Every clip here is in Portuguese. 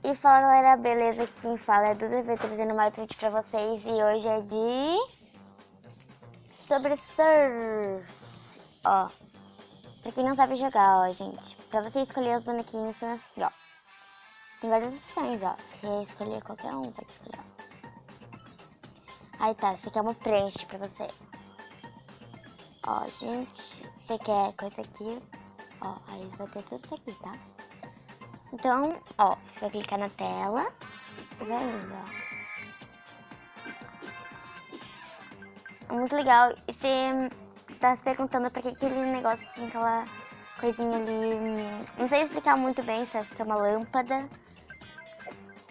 E fala galera, beleza? Aqui quem fala é Duda, eu trazendo mais um vídeo pra vocês e hoje é de... sobre surf. Ó, pra quem não sabe jogar, ó gente, pra você escolher os bonequinhos são assim, ó. Tem várias opções, ó, você quer escolher qualquer um, pode escolher, ó. Aí tá, você quer uma prancha pra você. Ó, gente, você quer coisa aqui, ó, aí vai ter tudo isso aqui, tá? Então, ó, você vai clicar na tela e vai indo, ó. É muito legal. E você tá se perguntando pra que aquele negócio assim, aquela coisinha ali. Não sei explicar muito bem, você acha que é uma lâmpada.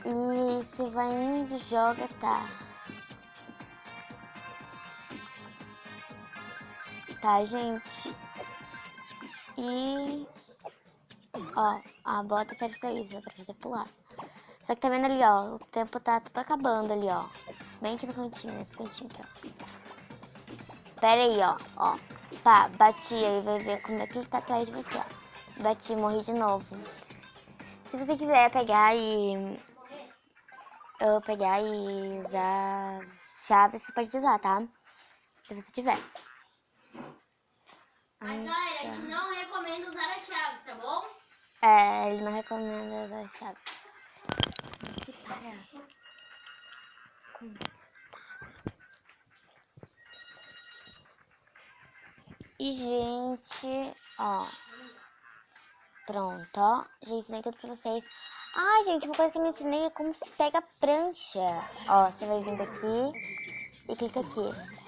E você vai indo, joga, tá. Tá, gente. E... ó, a bota serve pra isso, pra você pular. Só que tá vendo ali, ó, o tempo tá tudo acabando ali, ó. Bem aqui no cantinho, nesse cantinho aqui, ó. Pera aí, ó. Pá, bati aí, vai ver como é que ele tá atrás de você, ó. Bati, morri de novo. Se você quiser pegar e usar as chaves, você pode usar, tá? Se você tiver. Mas galera, a gente não recomenda usar as chaves, tá bom? É, ele não recomenda usar as chaves. Que para. E, gente, ó. Pronto, ó. Já ensinei tudo pra vocês. Ah, gente, uma coisa que eu não ensinei é como se pega a prancha. Ó, você vai vindo aqui e clica aqui.